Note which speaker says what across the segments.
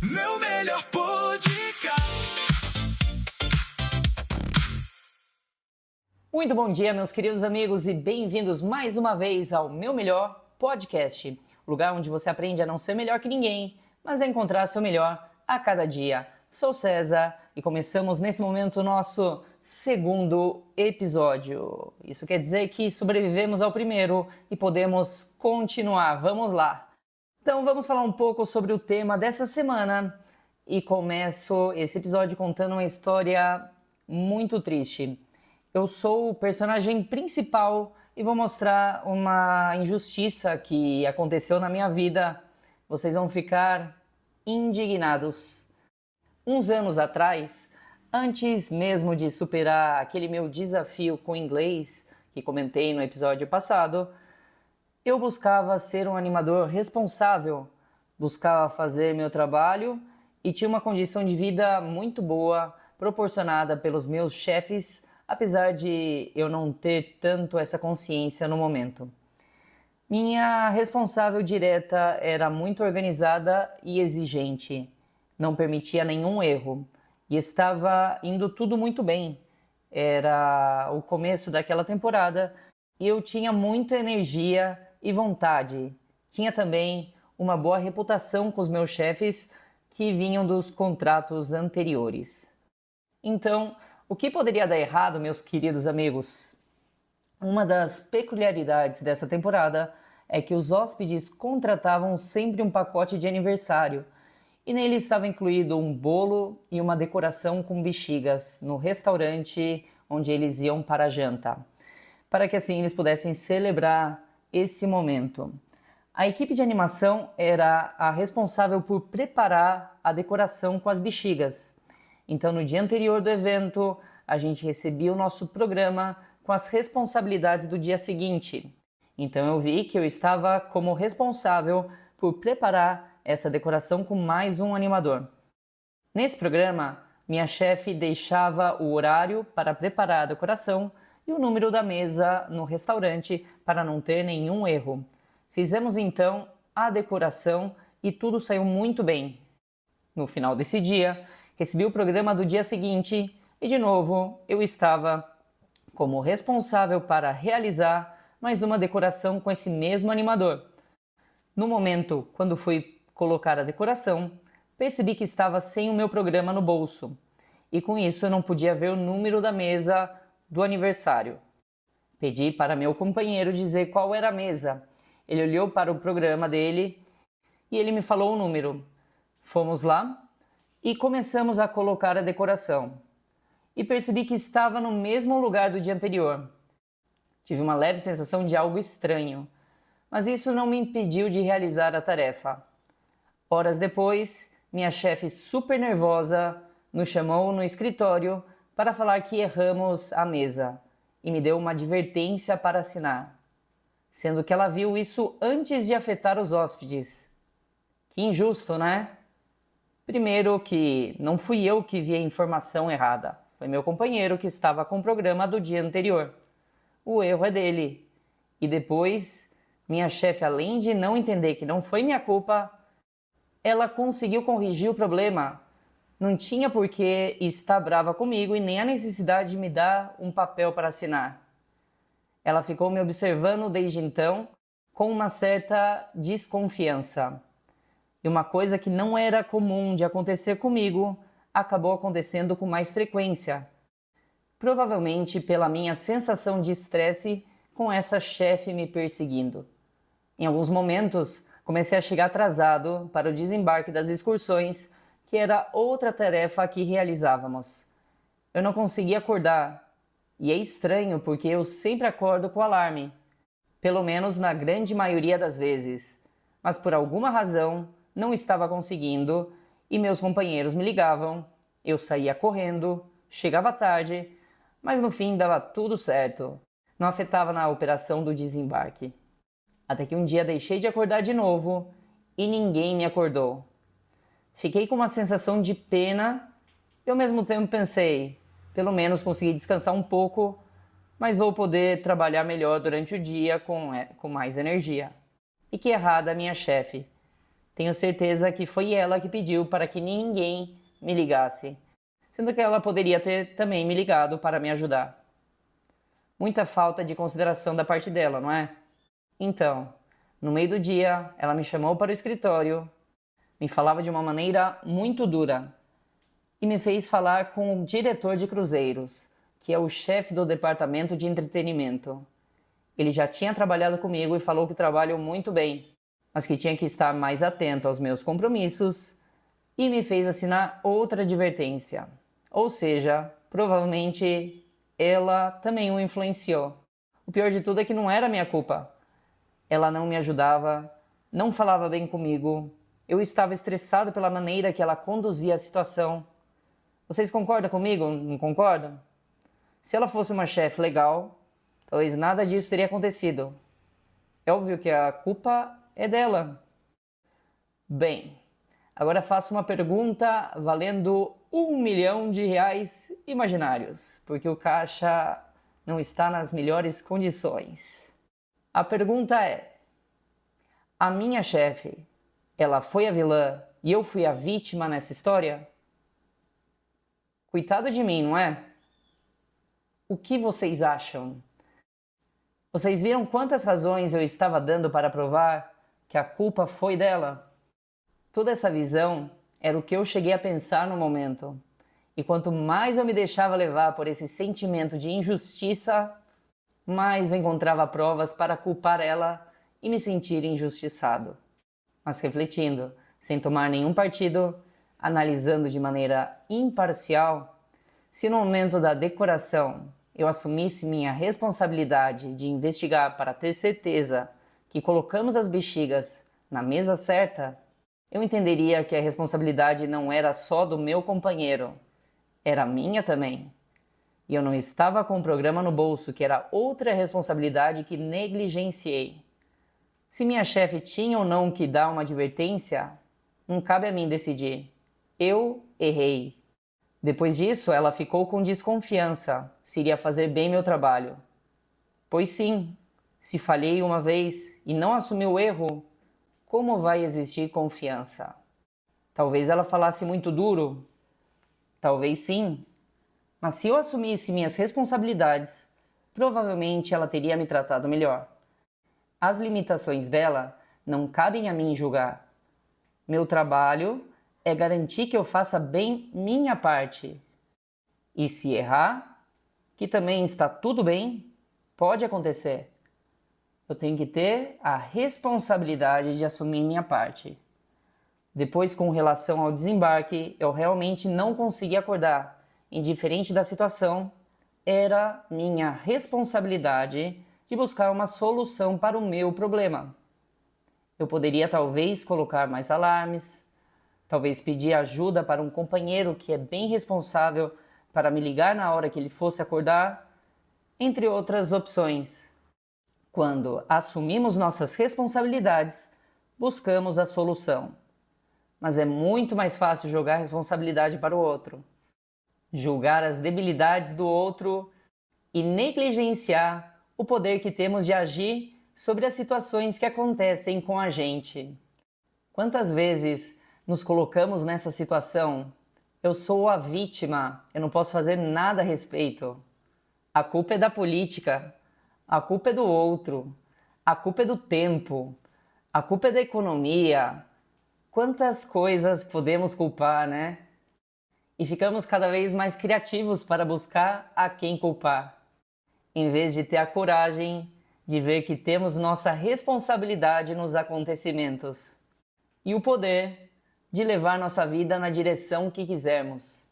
Speaker 1: Meu melhor podcast.
Speaker 2: Muito bom dia, meus queridos amigos, e bem-vindos mais uma vez ao Meu Melhor Podcast, o lugar onde você aprende a não ser melhor que ninguém, mas a encontrar seu melhor a cada dia. Sou César e começamos nesse momento o nosso segundo episódio. Isso quer dizer que sobrevivemos ao primeiro e podemos continuar. Vamos lá! Então vamos falar um pouco sobre o tema dessa semana e começo esse episódio contando uma história muito triste. Eu sou o personagem principal e vou mostrar uma injustiça que aconteceu na minha vida. Vocês vão ficar indignados. Uns anos atrás, antes mesmo de superar aquele meu desafio com inglês, que comentei no episódio passado, eu buscava ser um animador responsável, buscava fazer meu trabalho e tinha uma condição de vida muito boa, proporcionada pelos meus chefes, apesar de eu não ter tanto essa consciência no momento. Minha responsável direta era muito organizada e exigente, não permitia nenhum erro e estava indo tudo muito bem. Era o começo daquela temporada e eu tinha muita energia e vontade. Tinha também uma boa reputação com os meus chefes que vinham dos contratos anteriores. Então, o que poderia dar errado, meus queridos amigos? Uma das peculiaridades dessa temporada é que os hóspedes contratavam sempre um pacote de aniversário e nele estava incluído um bolo e uma decoração com bexigas no restaurante onde eles iam para a janta, para que assim eles pudessem celebrar esse momento. A equipe de animação era a responsável por preparar a decoração com as bexigas. Então, no dia anterior do evento, a gente recebia o nosso programa com as responsabilidades do dia seguinte. Então, eu vi que eu estava como responsável por preparar essa decoração com mais um animador. Nesse programa, minha chefe deixava o horário para preparar a decoração e o número da mesa no restaurante para não ter nenhum erro. Fizemos então a decoração e tudo saiu muito bem. No final desse dia, recebi o programa do dia seguinte e, de novo, eu estava como responsável para realizar mais uma decoração com esse mesmo animador. No momento, quando fui colocar a decoração, percebi que estava sem o meu programa no bolso e com isso eu não podia ver o número da mesa do aniversário. Pedi para meu companheiro dizer qual era a mesa. Ele olhou para o programa dele e ele me falou o número. Fomos lá e começamos a colocar a decoração. E percebi que estava no mesmo lugar do dia anterior. Tive uma leve sensação de algo estranho, mas isso não me impediu de realizar a tarefa. Horas depois, minha chefe super nervosa nos chamou no escritório para falar que erramos a mesa e me deu uma advertência para assinar, sendo que ela viu isso antes de afetar os hóspedes. Que injusto, né? Primeiro que não fui eu que vi a informação errada, foi meu companheiro que estava com o programa do dia anterior. O erro é dele. E depois, minha chefe, além de não entender que não foi minha culpa, ela conseguiu corrigir o problema. Não tinha por que estar brava comigo e nem a necessidade de me dar um papel para assinar. Ela ficou me observando desde então com uma certa desconfiança. E uma coisa que não era comum de acontecer comigo acabou acontecendo com mais frequência. Provavelmente pela minha sensação de estresse com essa chefe me perseguindo. Em alguns momentos, comecei a chegar atrasado para o desembarque das excursões, que era outra tarefa que realizávamos. Eu não conseguia acordar, e é estranho porque eu sempre acordo com o alarme, pelo menos na grande maioria das vezes, mas por alguma razão não estava conseguindo e meus companheiros me ligavam, eu saía correndo, chegava tarde, mas no fim dava tudo certo, não afetava na operação do desembarque. Até que um dia deixei de acordar de novo e ninguém me acordou. Fiquei com uma sensação de pena e ao mesmo tempo pensei, pelo menos consegui descansar um pouco, mas vou poder trabalhar melhor durante o dia com mais energia. E que errada a minha chefe. Tenho certeza que foi ela que pediu para que ninguém me ligasse, sendo que ela poderia ter também me ligado para me ajudar. Muita falta de consideração da parte dela, não é? Então, no meio do dia, ela me chamou para o escritório, me falava de uma maneira muito dura e me fez falar com o diretor de cruzeiros, que é o chefe do departamento de entretenimento. Ele já tinha trabalhado comigo e falou que trabalho muito bem, mas que tinha que estar mais atento aos meus compromissos e me fez assinar outra advertência. Ou seja, provavelmente ela também o influenciou. O pior de tudo é que não era minha culpa. Ela não me ajudava, não falava bem comigo, eu estava estressado pela maneira que ela conduzia a situação. Vocês concordam comigo? Não concordam? Se ela fosse uma chefe legal, talvez nada disso teria acontecido. É óbvio que a culpa é dela. Bem, agora faço uma pergunta valendo R$ 1 milhão imaginários, porque o caixa não está nas melhores condições. A pergunta é: a minha chefe, ela foi a vilã e eu fui a vítima nessa história? Coitado de mim, não é? O que vocês acham? Vocês viram quantas razões eu estava dando para provar que a culpa foi dela? Toda essa visão era o que eu cheguei a pensar no momento. E quanto mais eu me deixava levar por esse sentimento de injustiça, mais eu encontrava provas para culpar ela e me sentir injustiçado. Mas refletindo, sem tomar nenhum partido, analisando de maneira imparcial, se no momento da decoração eu assumisse minha responsabilidade de investigar para ter certeza que colocamos as bexigas na mesa certa, eu entenderia que a responsabilidade não era só do meu companheiro, era minha também. E eu não estava com o programa no bolso, que era outra responsabilidade que negligenciei. Se minha chefe tinha ou não que dar uma advertência, não cabe a mim decidir. Eu errei. Depois disso, ela ficou com desconfiança se iria fazer bem meu trabalho. Pois sim, se falhei uma vez e não assumi o erro, como vai existir confiança? Talvez ela falasse muito duro, talvez sim, mas se eu assumisse minhas responsabilidades, provavelmente ela teria me tratado melhor. As limitações dela não cabem a mim julgar. Meu trabalho é garantir que eu faça bem minha parte. E se errar, que também está tudo bem, pode acontecer. Eu tenho que ter a responsabilidade de assumir minha parte. Depois, com relação ao desembarque, eu realmente não consegui acordar. Indiferente da situação, era minha responsabilidade de buscar uma solução para o meu problema. Eu poderia talvez colocar mais alarmes, talvez pedir ajuda para um companheiro que é bem responsável para me ligar na hora que ele fosse acordar, entre outras opções. Quando assumimos nossas responsabilidades, buscamos a solução. Mas é muito mais fácil jogar a responsabilidade para o outro, julgar as debilidades do outro e negligenciar o poder que temos de agir sobre as situações que acontecem com a gente. Quantas vezes nos colocamos nessa situação? Eu sou a vítima, eu não posso fazer nada a respeito. A culpa é da política, a culpa é do outro, a culpa é do tempo, a culpa é da economia. Quantas coisas podemos culpar, né? E ficamos cada vez mais criativos para buscar a quem culpar, em vez de ter a coragem de ver que temos nossa responsabilidade nos acontecimentos e o poder de levar nossa vida na direção que quisermos.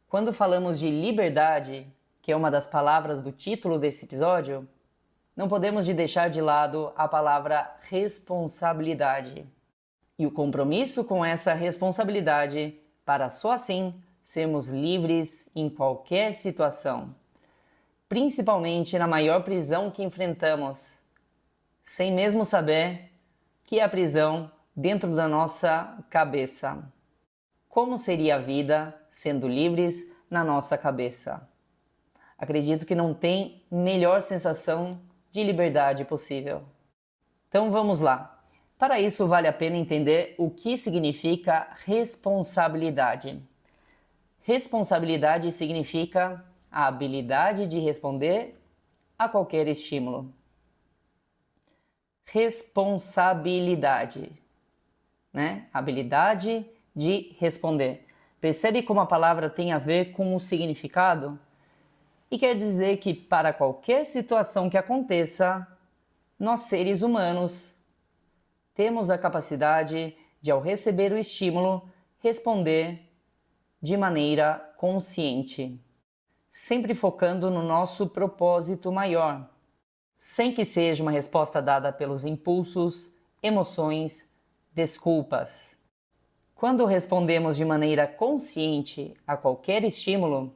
Speaker 2: Quando falamos de liberdade, que é uma das palavras do título desse episódio, não podemos deixar de lado a palavra responsabilidade e o compromisso com essa responsabilidade para só assim sermos livres em qualquer situação, principalmente na maior prisão que enfrentamos, sem mesmo saber que é a prisão dentro da nossa cabeça. Como seria a vida sendo livres na nossa cabeça? Acredito que não tem melhor sensação de liberdade possível. Então vamos lá. Para isso vale a pena entender o que significa responsabilidade. Responsabilidade significa a habilidade de responder a qualquer estímulo. Responsabilidade, né? Habilidade de responder. Percebe como a palavra tem a ver com o significado? E quer dizer que para qualquer situação que aconteça, nós seres humanos temos a capacidade de, ao receber o estímulo, responder de maneira consciente, sempre focando no nosso propósito maior, sem que seja uma resposta dada pelos impulsos, emoções, desculpas. Quando respondemos de maneira consciente a qualquer estímulo,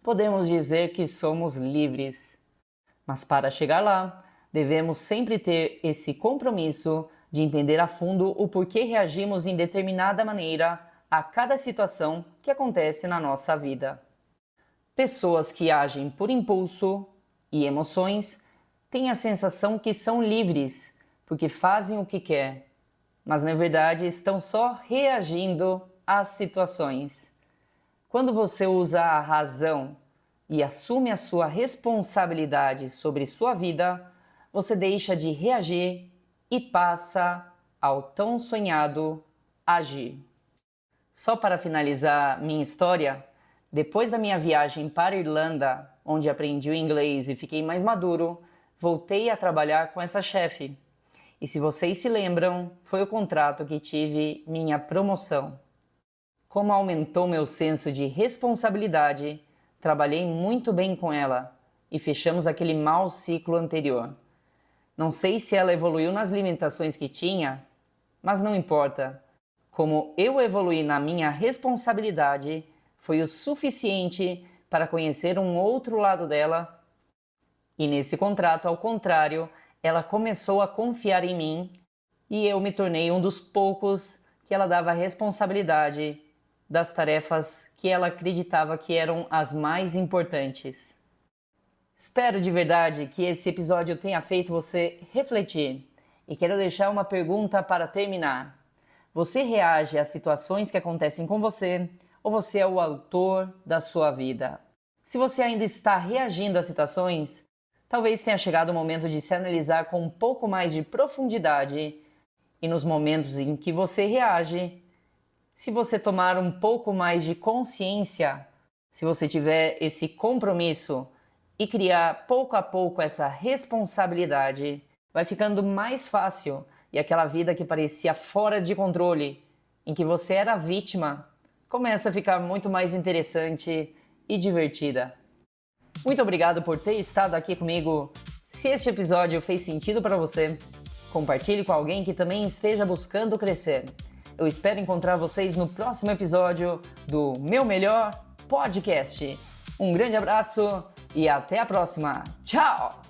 Speaker 2: podemos dizer que somos livres. Mas para chegar lá, devemos sempre ter esse compromisso de entender a fundo o porquê reagimos em determinada maneira a cada situação que acontece na nossa vida. Pessoas que agem por impulso e emoções têm a sensação que são livres porque fazem o que quer, mas na verdade estão só reagindo às situações. Quando você usa a razão e assume a sua responsabilidade sobre sua vida, você deixa de reagir e passa ao tão sonhado agir. Só para finalizar minha história, depois da minha viagem para a Irlanda, onde aprendi o inglês e fiquei mais maduro, voltei a trabalhar com essa chefe. E se vocês se lembram, foi o contrato que tive minha promoção. Como aumentou meu senso de responsabilidade, trabalhei muito bem com ela e fechamos aquele mau ciclo anterior. Não sei se ela evoluiu nas limitações que tinha, mas não importa. Como eu evoluí na minha responsabilidade, foi o suficiente para conhecer um outro lado dela. E nesse contrato, ao contrário, ela começou a confiar em mim e eu me tornei um dos poucos que ela dava responsabilidade das tarefas que ela acreditava que eram as mais importantes. Espero de verdade que esse episódio tenha feito você refletir e quero deixar uma pergunta para terminar. Você reage às situações que acontecem com você ou você é o autor da sua vida? Se você ainda está reagindo às situações, talvez tenha chegado o momento de se analisar com um pouco mais de profundidade e nos momentos em que você reage, se você tomar um pouco mais de consciência, se você tiver esse compromisso e criar pouco a pouco essa responsabilidade, vai ficando mais fácil e aquela vida que parecia fora de controle, em que você era vítima, começa a ficar muito mais interessante e divertida. Muito obrigado por ter estado aqui comigo. Se este episódio fez sentido para você, compartilhe com alguém que também esteja buscando crescer. Eu espero encontrar vocês no próximo episódio do Meu Melhor Podcast. Um grande abraço e até a próxima. Tchau!